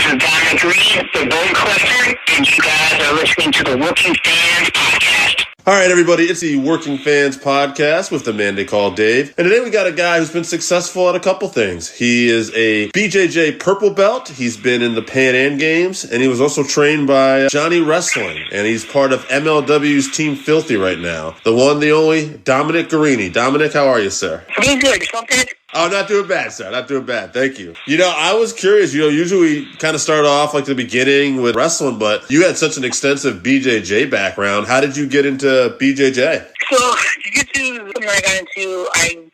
This is Dominic Garrini, the Bone Collector, and you guys are listening to the Working Fans Podcast. All right, everybody, it's the Working Fans Podcast with the man they call Dave. And today we got a guy who's been successful at a couple things. He is a BJJ purple belt. He's been in the Pan Am Games, and he was also trained by Johnny Wrestling. And he's part of MLW's Team Filthy right now. The one, the only, Dominic Garrini. Dominic, how are you, sir? I'm doing good. Yourself, good? Oh, not doing bad, sir. Not doing bad. Thank you. You know, I was curious. You know, usually we kind of start off like the beginning with wrestling, but you had such an extensive BJJ background. How did you get into BJJ? So, jiu-jitsu is something I got into. I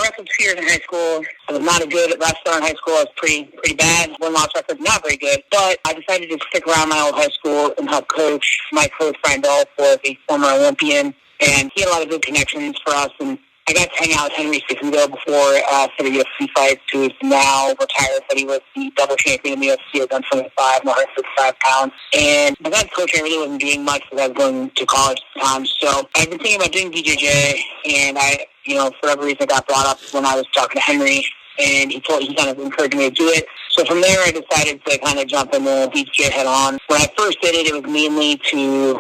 wrestled 2 years in high school. I was not a good wrestler in high school. I was pretty bad. Win-loss record, not very good. But I decided to stick around my old high school and help coach. My coach, Brian Dolph, was a former Olympian, and he had a lot of good connections for us. And I got to hang out with Henry Cejudo before for the UFC fights, who is now retired, but he was the double champion in the UFC at 125 and 165 pounds. And but that coach, I really wasn't doing much because I was going to college at the time. So I've been thinking about doing BJJ, and I, for whatever reason, got brought up when I was talking to Henry, and he kind of encouraged me to do it. So from there, I decided to kind of jump in the BJJ head on. When I first did it, it was mainly to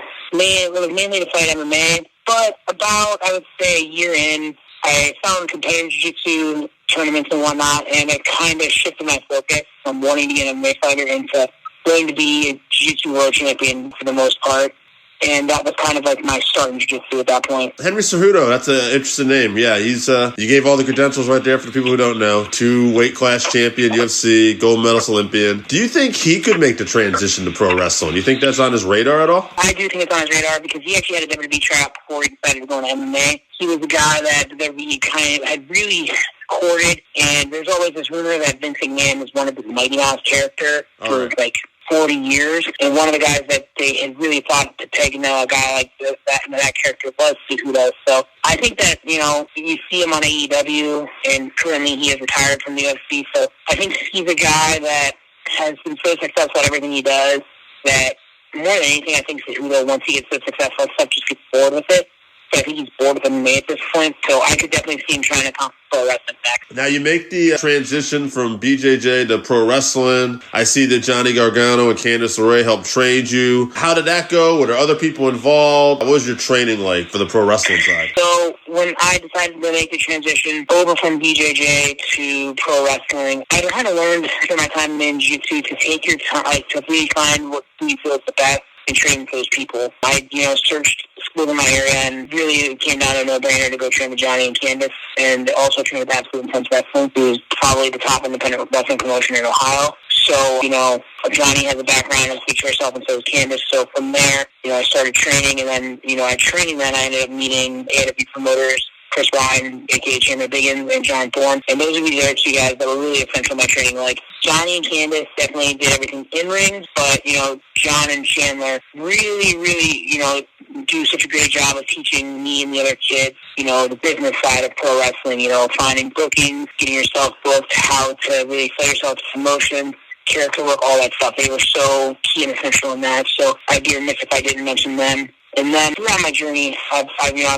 fight MMA. But about, I would say, a year in, I found competitive jiu-jitsu tournaments and whatnot, and it kind of shifted my focus from wanting to be an MMA fighter into going to be a jiu-jitsu world champion for the most part. And that was kind of like my start in jiu-jitsu at that point. Henry Cejudo, that's an interesting name. Yeah, he's you gave all the credentials right there for the people who don't know. 2 weight class champion, UFC, gold medalist Olympian. Do you think he could make the transition to pro wrestling? Do you think that's on his radar at all? I do think it's on his radar because he actually had a WWE tryout before he decided to go into MMA. He was a guy that WWE kind of had really courted, and there's always this rumor that Vince McMahon was one of his Mighty Mouse character for like 40 years, and one of the guys that they had really thought to take a guy like that character was Cejudo. So I think that, you see him on AEW, and currently he is retired from the UFC, so I think he's a guy that has been so successful at everything he does that more than anything, I think Cejudo, once he gets so successful, just gets bored with it. So I think he's bored with MMA at this point, so I could definitely see him trying to come pro wrestling back. Now, you make the transition from BJJ to pro wrestling. I see that Johnny Gargano and Candice LeRae helped train you. How did that go? Were there other people involved? What was your training like for the pro wrestling side? So when I decided to make the transition over from BJJ to pro wrestling, I kind of learned through my time in jiu-jitsu to take your time, to really find what you feel is the best and train those people. I, searched schools in my area, and really it came down to a no-brainer to go train with Johnny and Candice, and also train with Absolute Intense Wrestling, who's probably the top independent wrestling promotion in Ohio. So, Johnny has a background and speaks for herself, and so does Candice. So from there, I started training, and then, I ended up meeting AEW promoters, Chris Ryan, a.k.a. Chandler Biggins, and John Thorne. And those would be the other 2 guys that were really essential in my training. Like, Johnny and Candice definitely did everything in rings, but, John and Chandler really, do such a great job of teaching me and the other kids, the business side of pro wrestling, finding bookings, getting yourself booked, how to really sell yourself to promotion, character work, all that stuff. They were so key and essential in that. So I'd be remiss if I didn't mention them. And then throughout my journey, I've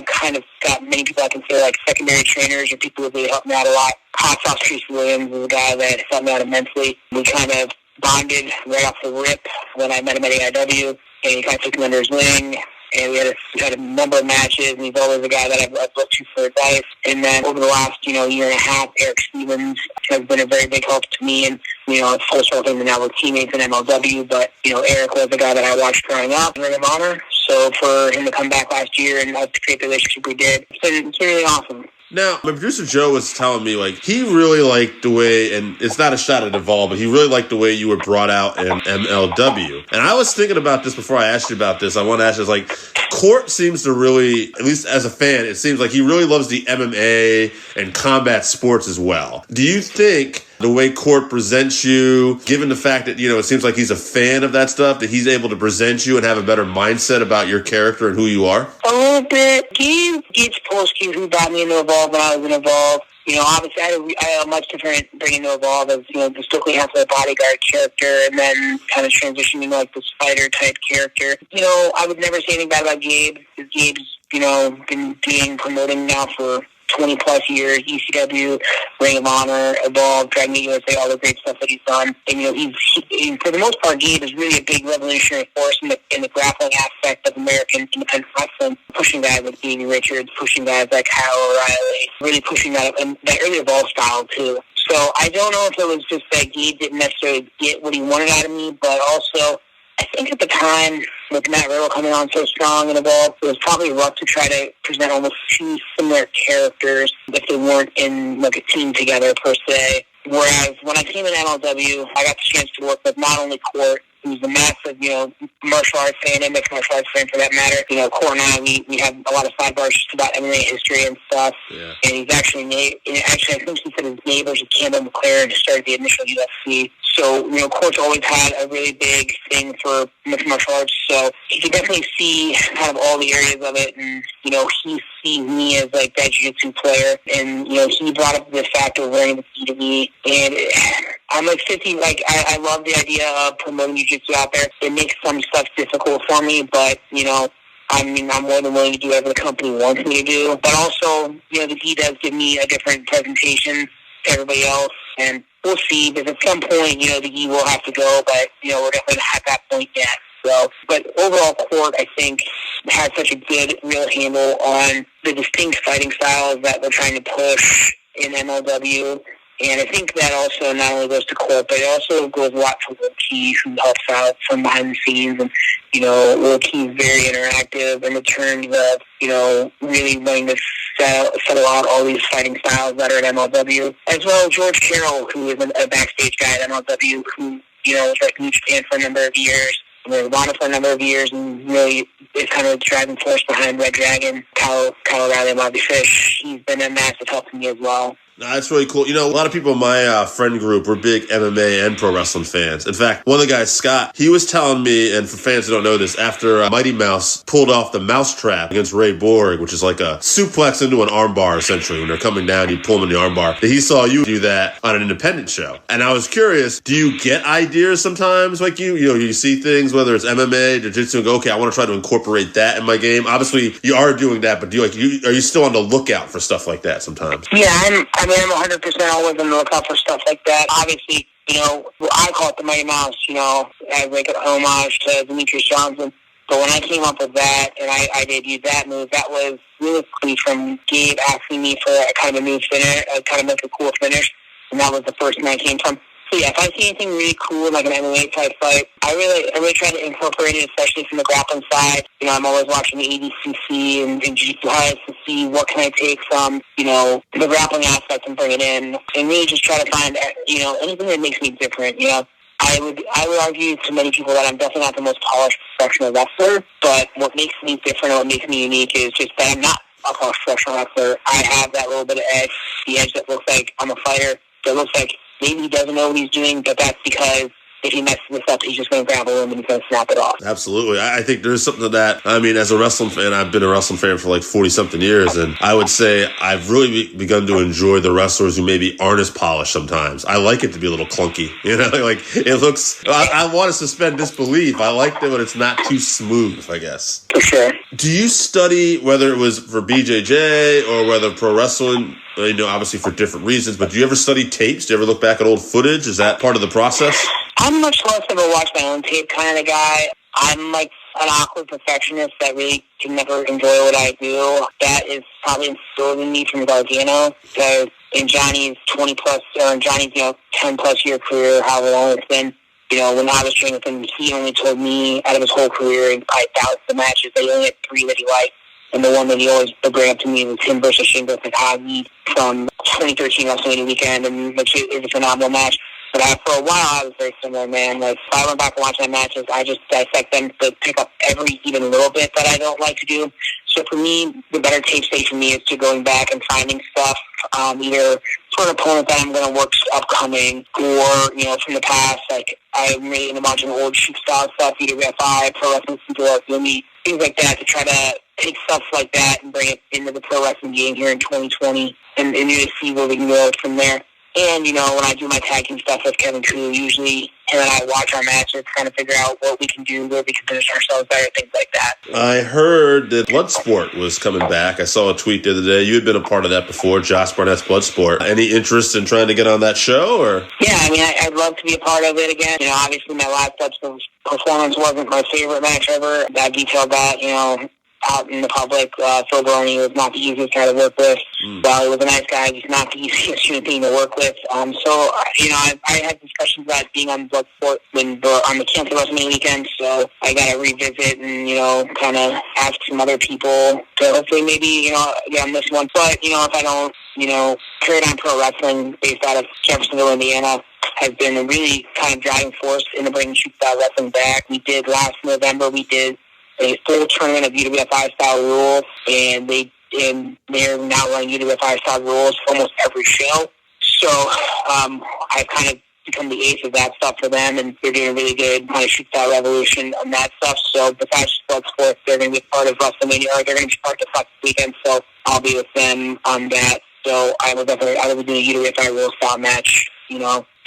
kind of got many people I consider like secondary trainers or people who really helped me out a lot. Hot Sauce Tracy Williams is a guy that helped me out immensely. We kind of bonded right off the rip when I met him at AIW, and he kind of took me under his wing. And we had a number of matches, and he's always a guy that I've looked to for advice. And then over the last, year and a half, Eric Stevens has been a very big help to me. And, it's full circle and now we're teammates in MLW. But, Eric was a guy that I watched growing up, Ring of Honor. So for him to come back last year and us to create the relationship we did, it's been really awesome. Now, my producer Joe was telling me, he really liked the way, and it's not a shot at Duvall, but he really liked the way you were brought out in MLW. And I was thinking about this before I asked you about this. I want to ask you, Court seems to really, at least as a fan, it seems like he really loves the MMA and combat sports as well. Do you think the way Court presents you, given the fact that, it seems like he's a fan of that stuff, that he's able to present you and have a better mindset about your character and who you are? A little bit. Gabe Polsky, who brought me into Evolve when I was in Evolve, obviously I had a much different bringing to Evolve as, the strictly half the bodyguard character and then kind of transitioning this fighter type character. I would never say anything bad about Gabe, because Gabe's, been doing promoting now for 20 plus years, ECW, Ring of Honor, Evolve, Drag Me USA, all the great stuff that he's done. And, he, for the most part, Gabe is really a big revolutionary force in the grappling aspect of American independent wrestling, pushing guys like Davey Richards, pushing guys like Kyle O'Reilly, really pushing that early Evolve style, too. So I don't know if it was just that Gabe didn't necessarily get what he wanted out of me, but also I think at the time, with Matt Riddle coming on so strong and Evolve, it was probably rough to try to present almost two similar characters if they weren't in like a team together per se. Whereas when I came in MLW, I got the chance to work with not only Court, who's a massive, martial arts fan and mixed martial arts fan for that matter. Court and I, we have a lot of sidebars just about MMA history and stuff. Yeah. And he's actually I think he said his neighbors at Campbell McLaren who started the initial UFC. So, Court's always had a really big thing for mixed martial arts. So you can definitely see kind of all the areas of it. And, he sees me as like that jiu-jitsu player. And, he brought up the fact of wearing the gi to me. And I'm like 50, I love the idea of promoting jiu-jitsu out there. It makes some stuff difficult for me, but, I'm more than willing to do whatever the company wants me to do. But also, the gi does give me a different presentation to everybody else. And we'll see, because at some point, the gi will have to go, but, we're definitely not at that point yet. So, but overall, Court, I think, has such a good, real handle on the distinct fighting styles that we're trying to push in MLW. And I think that also not only goes to Court, but it also goes a lot to Will Key, who helps out from behind the scenes. And, Will Key's very interactive in the terms of, really wanting to settle out all these fighting styles that are at MLW. As well as George Carroll, who is a backstage guy at MLW, who, was at New Japan for a number of years, Ronda for a number of years, and really is kind of the driving force behind Red Dragon. Kyle O'Reilly and Bobby Fish, he's been a massive help to me as well. No, that's really cool. A lot of people in my friend group were big MMA and pro wrestling fans. In fact, one of the guys, Scott, he was telling me, and for fans who don't know this, after Mighty Mouse pulled off the mousetrap against Ray Borg, which is like a suplex into an armbar, essentially. When they're coming down, you pull them in the armbar. He saw you do that on an independent show. And I was curious, do you get ideas sometimes like you see things, whether it's MMA, jiu-jitsu, and go, okay, I want to try to incorporate that in my game? Obviously, you are doing that, but are you still on the lookout for stuff like that sometimes? Yeah, I'm 100% always on the lookout for stuff like that. Obviously, I call it the Mighty Mouse, as like an homage to Demetrius Johnson. But when I came up with that, and I debuted that move, that was really from Gabe asking me for a kind of a new finish, kind of like a cool finish, and that was the first thing I came from. So yeah, if I see anything really cool, like an MMA type fight, I really try to incorporate it, especially from the grappling side. I'm always watching the ADCC and Jiu-Jitsu highs to see what can I take from, the grappling aspect and bring it in, and really just try to find, anything that makes me different. I would argue to many people that I'm definitely not the most polished professional wrestler, but what makes me different and what makes me unique is just that I'm not a polished professional wrestler. I have that little bit of edge, the edge that looks like I'm a fighter, that looks like maybe he doesn't know what he's doing, but that's because if he messes this up, he's just going to grapple him and he's going to snap it off. Absolutely. I think there's something to that. I mean, as a wrestling fan, I've been a wrestling fan for like 40-something years, and I would say I've really begun to enjoy the wrestlers who maybe aren't as polished sometimes. I like it to be a little clunky. Like it looks, I want to suspend disbelief. I like it when it's not too smooth, I guess. For sure. Do you study, whether it was for BJJ or whether pro wrestling, obviously for different reasons, but do you ever study tapes? Do you ever look back at old footage? Is that part of the process? I'm much less of a watch my own tape kind of guy. I'm like an awkward perfectionist that really can never enjoy what I do. That is probably instilled in me from Gargano, because in Johnny's 10 plus year career, however long it's been, when I was training with him, he only told me out of his whole career in probably thousands of matches that he only had 3 that he liked. And the one that he always would bring up to me was him versus Shingo Takagi from 2013 WrestleMania weekend, and which is a phenomenal match. But for a while, I was very similar, man. Like, if I went back and watched my matches, I just dissect them to pick up every even little bit that I don't like to do. So for me, the better tape state for me is to going back and finding stuff, either for an opponent that I'm going to work upcoming, or, from the past. Like, I'm really into watching old shoot style stuff, either FI, Pro Wrestling Super, Yumi, things like that, to try to take stuff like that and bring it into the pro wrestling game here in 2020 and really see where we can go from there. And, when I do my tagging stuff with Kevin Koo, usually him and I watch our matches, kind of figure out what we can do, where we can position ourselves better, things like that. I heard that Bloodsport was coming back. I saw a tweet the other day. You had been a part of that before, Josh Barnett's Bloodsport. Any interest in trying to get on that show? Or? Yeah, I'd love to be a part of it again. Obviously my last Bloodsport performance wasn't my favorite match ever. I detailed that, out in the public. Phil Garrini was not the easiest guy to work with. Well, he was a nice guy, just not the easiest human being to work with. I had discussions about being on Bloodsport on the Cancer WrestleMania weekend, so I got to revisit and, kind of ask some other people to hopefully maybe, get on this one. But, if I don't, Paradigm Pro Wrestling based out of Jeffersonville, Indiana, has been a really kind of driving force in the bringing shoot style wrestling back. We did last November, a full tournament of UWF style rules, and they're now running UWF style rules for almost every show. So I've kind of become the ace of that stuff for them, and they're doing a really good kind of shoot style revolution on that stuff. So besides Bloodsport, they're going to be part of WrestleMania, or they're going to be part of the Fox weekend. So I'll be with them on that. So I will be doing a UWF rules style match,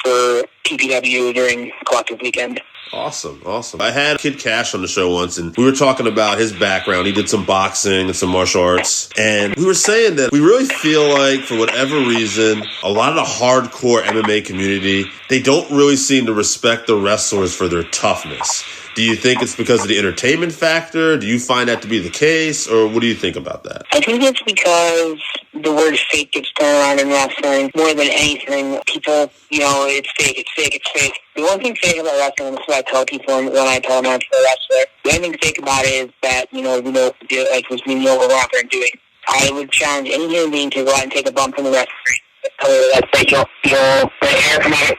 for PPW during Collective weekend. Awesome. I had Kid Cash on the show once, and we were talking about his background. He did some boxing and some martial arts, and we were saying that we really feel like, for whatever reason, a lot of the hardcore MMA community, they don't really seem to respect the wrestlers for their toughness. Do you think it's because of the entertainment factor? Do you find that to be the case, or what do you think about that? I think it's because the word fake gets thrown around in wrestling more than anything. People, it's fake. The one thing fake about wrestling, this is what I tell people when I tell them I'm a wrestler, the only thing fake about it is that, we know what to do, like we know what we're out there doing. I would challenge any human being to go out and take a bump in the wrestling. That's fake. The air come out.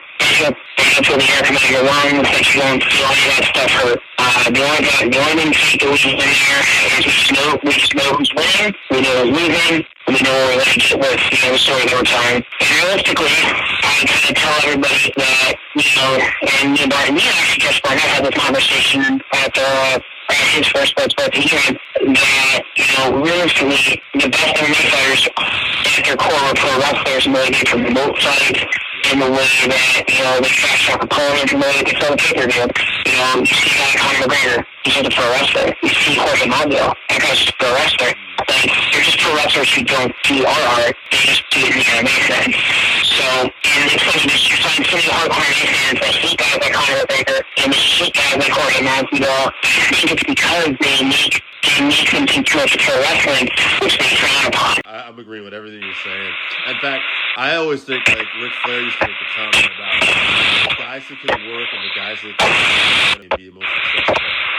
Until the air comes out of your lungs, that you don't feel any of that stuff hurt. The only thing fake that we can do there is we just know who's winning, we know who's losing, we know where we're going to get with, the story that we're telling. And realistically, I kind of tell everybody that, and actually just Barnett had this conversation at his first Bloodsport event, that, realistically, the best MMA fighters at their core were pro wrestlers, and they can promote fights in the way that, they trash talk opponents, and the way they sell the pay-per-view. You see that Conor McGregor, he's just a pro wrestler. You see Jorge Masvidal, that guy's just a pro wrestler. Like, they're just pro wrestlers who don't do our art, they just do it in the MMA sense. So, and it's funny, you find so many hardcore MMA fans that hate guys like Conor McGregor, and they hate guys like Jorge Masvidal. I think it's because they make them think too much of pro wrestling, which they frown upon. I'm agreeing with everything you're saying. In fact, I always think, like, Ric Flair used to make the comment about the guys that can work and the guys that can be the most successful.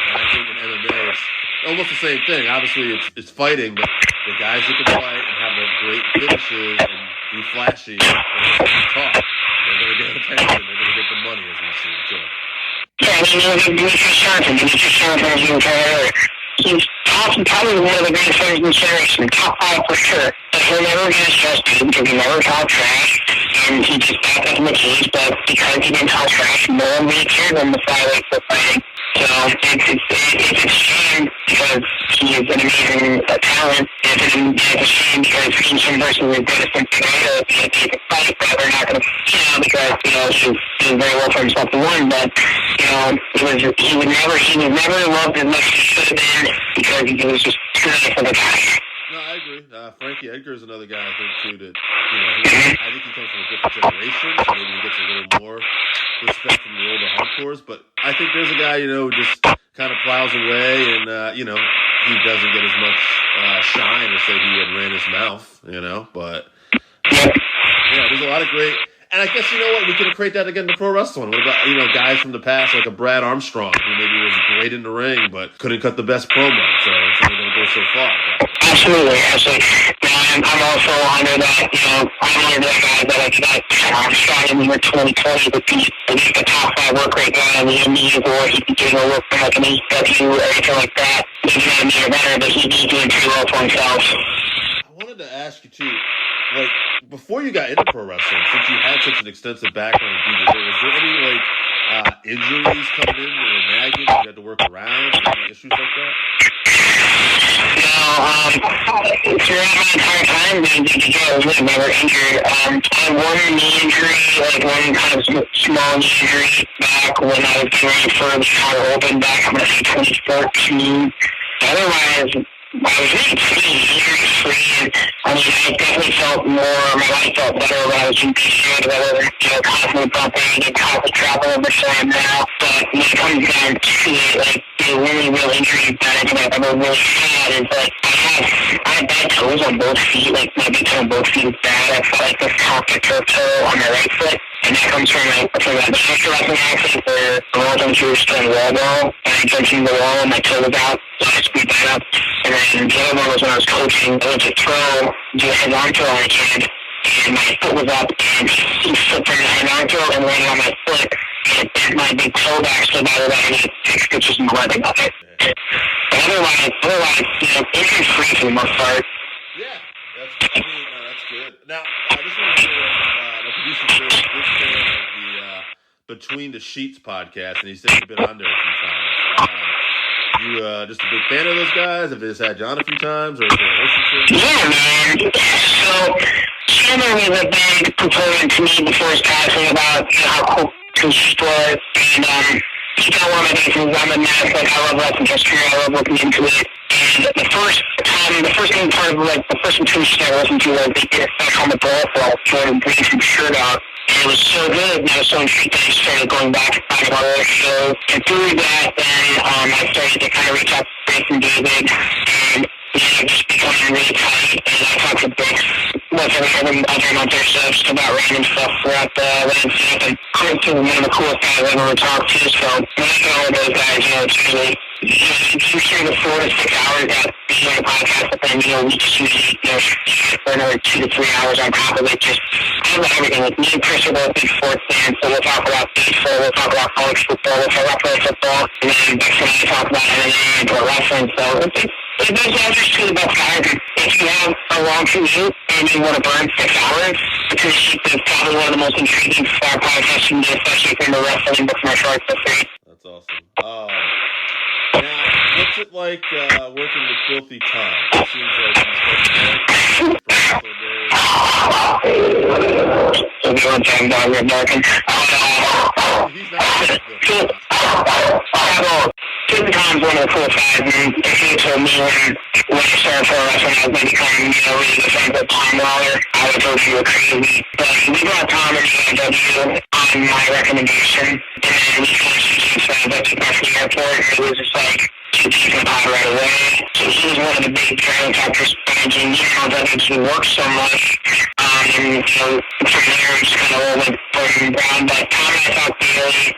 And I think in MMA, it's almost the same thing. Obviously, it's fighting, but the guys that can fight and have the great finishes and be flashy and talk, they're going to get attention, they're going to get the money, as we see, too. Yeah, Demetrius Johnson, as you were telling earlier, he's probably one of the greatest fighters in the generation, top 5 for sure. But he'll never get his just due because he never talked trash, and he just backed up in the cage, but because he didn't talk trash, no one really cared when the flyweight for fighting. So it's a shame because he is an amazing talent. It's a shame because he's him versus the greatest in Canada. He had to fight, but we're not going to, because, he's doing very well for himself to win, but, he would never loved as much as he should have been because he was just too nice of a guy. No, I agree. Frankie Edgar is another guy, I think, too, that, I think he comes from a different generation, so maybe he gets a little more respect from the older hardcores, but I think there's a guy, who just kind of plows away and, he doesn't get as much shine as say he had ran his mouth, but, yeah, there's a lot of great, and I guess, we could create that again to pro wrestling. What about, guys from the past like a Brad Armstrong, who maybe was great in the ring, but couldn't cut the best promo, so it's only going to go so far. But. Absolutely. I'm also honored that, I'm one of those guys that Armstrong in the year 2020 would be the top 5 work rate guy in the Indies, or he'd be doing a work from like an AEW or anything like that. Maybe not me or better, but he'd be doing pretty well for himself. I wanted to ask you too, like, before you got into pro wrestling, since you had such an extensive background in BJJ, was there any injuries coming in that were nagging that you had to work around, or any issues like that? Throughout my entire time being BJJ, I was never injured. I had one knee injury, like one kind of small knee injury back when I was getting ready for the Chicago Open back, I'm going to say 2014. Otherwise, I was really pretty injury-free. I mean, I definitely felt more, my life felt better when I was in BJJ, because I wasn't, constantly bumping and constantly traveling, which I am now. But when it comes down to it, like, the only real injury that I think I've ever really had is, like, I have bad toes on both feet. Like, my big toe on both feet is bad. I felt like this cocked turf toe on my right foot. And that comes from a amateur wrestling accident where the wall jumped through a wall ball, and I jumped into the wall and my toe was out, so I screwed that up. And then the other one was when I was coaching, I went to throw, do a head-on throw on a kid, and my foot was up, and he slipped from the head-on throw and landed on my foot, and it bent my big toe back so bad that I needed 6 stitches and webbing of it. But otherwise, injury-free for the most part. Yeah, that's good. Now, I just want to say my producer Chris is a big fan of the Between the Sheets podcast, and he said you've been on there a few times. You just a big fan of those guys? Have they just had you on a few times, or is there a relationship? Yeah, man. So, Chandler was a big proponent to me before his passing about how cool Sheets was, and he got one of my things was I'm a mess, like, I love wrestling history, I love looking into it. And the first two Sheets I listened to was they did a set on the ball for Jordan Green's shirt out. And it was so good, and I was so intrigued that I started going back to find about other shows. And through that, then I started to kind of reach out to Grayson David, and we ended up just becoming really tight. And I talked to Brooks once every other month or so just about random stuff throughout the landscape. And Chris is one of the coolest guys I've ever talked to. So when I get all of those guys, it's usually you hear the 4 to 6 hours that being on the podcast, but then we just usually for another 2 to 3 hours on top of it. Just I love everything. Like me and Chris are both big sports fans, so we'll talk about baseball, we'll talk about college football, we'll talk about pro football, and then Bex and I talk about MMA and pro wrestling. So it's those guys are two of the best guys. If you have a long commute and you want to burn 6 hours, because it's probably one of the most intriguing podcasts you can do, especially if you're into wrestling, mixed martial arts. That's awesome. Now, what's it like working with Filthy Tom? It seems like he's one time dog we're barking. He's not Filthy Tom's one of the cool guys, and if you told me when I started pro wrestling, I was going to become really good friends with Tom Lawler, I would have told you were crazy. But we brought Tom into MLW on my recommendation, and then we finished shooting friends up to the airport, and it was just like, taking a pot right away. So he was one of the big driving factors behind me. He worked so much. And from there, we just kind of all went from ground. But Tom and I talk daily.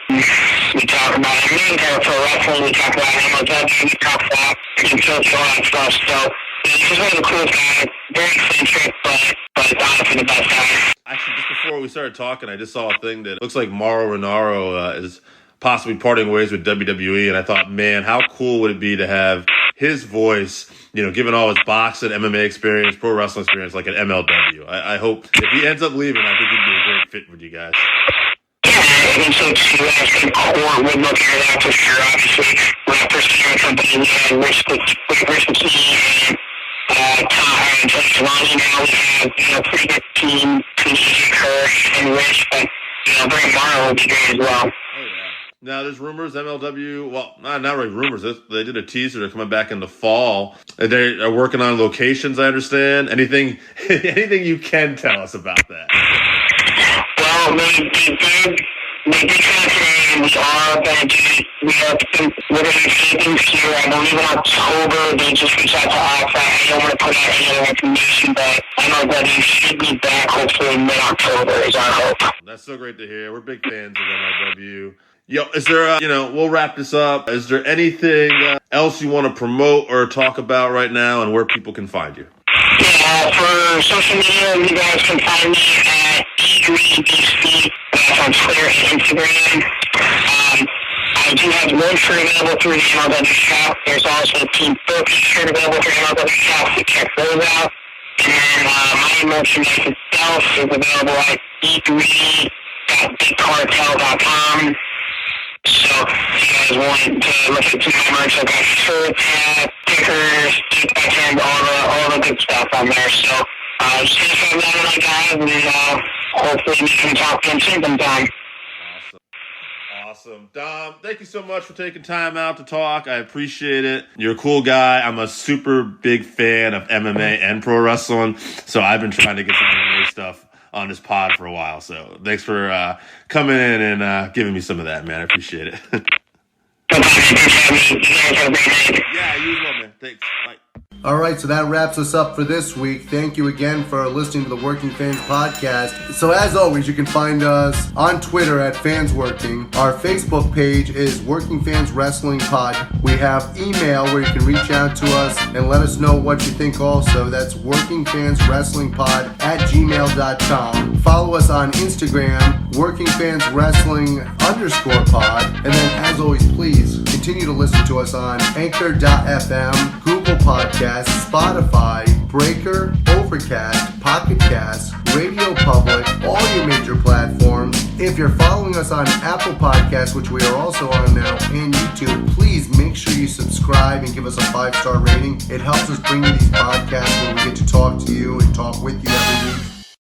We talk about MMA, we talk pro wrestling, we talk about MLW, we talk about Filthy, all that stuff. So he's just one of the coolest guys. Very eccentric, but honestly the best guy. Actually, just before we started talking, I just saw a thing that looks like Mauro Ranallo is possibly parting ways with WWE, and I thought, man, how cool would it be to have his voice, given all his boxing, MMA experience, pro wrestling experience, like an MLW. I hope if he ends up leaving, I think he'd be a great fit with you guys. Yeah, I think so too. I think Core would look at that for sure. Obviously, when I first came to the company, we had Rich McKee and Tom and Jake Solani. Now we have pretty good team between CJ Kirsch and Rich, but bringing Mauro would be great as well. Oh yeah. Now, there's rumors MLW, well, not really rumors. They did a teaser. They're coming back in the fall. They are working on locations, I understand. Anything you can tell us about that? Well, they did kind of say we are going to we're going to be taping here. I believe in October. They just reached out to us. I don't want to put out any other information, but MLW should be back hopefully mid-October is our hope. That's so great to hear. We're big fans of MLW. Yo, is there, we'll wrap this up. Is there anything else you want to promote or talk about right now and where people can find you? Yeah, for social media, you guys can find me at EGreedBC. That's on Twitter and Instagram. I do have one shirt available through the MLW shop. There's also a Team Focus shirt available through the MLW shop, so check those out. And then my merchandise itself is available at e3.bigcartel.com. So if you guys want to look at some of my merch, I've got shirts, hats, breakers, 8x10, all the good stuff on there. So, just gonna try that guys, and hopefully we can talk to him sometime. Awesome. Dom, thank you so much for taking time out to talk. I appreciate it. You're a cool guy. I'm a super big fan of MMA and pro wrestling, so I've been trying to get some MMA stuff on this pod for a while. So thanks for coming in and giving me some of that, man. I appreciate it. Yeah, you as well, man. Thanks. Bye. All right, so that wraps us up for this week. Thank you again for listening to the Working Fans Podcast. So as always, you can find us on Twitter at FansWorking. Our Facebook page is Working Fans Wrestling Pod. We have email where you can reach out to us and let us know what you think also. That's workingfanswrestlingpod@gmail.com. Follow us on Instagram, workingfanswrestling_pod. And then as always, please continue to listen to us on Anchor.fm, Google Podcasts, Spotify, Breaker, Overcast, Pocket Cast, Radio Public, all your major platforms. If you're following us on Apple Podcasts, which we are also on now, and YouTube, please make sure you subscribe and give us a 5-star rating. It helps us bring you these podcasts where we get to talk to you and talk with you every week.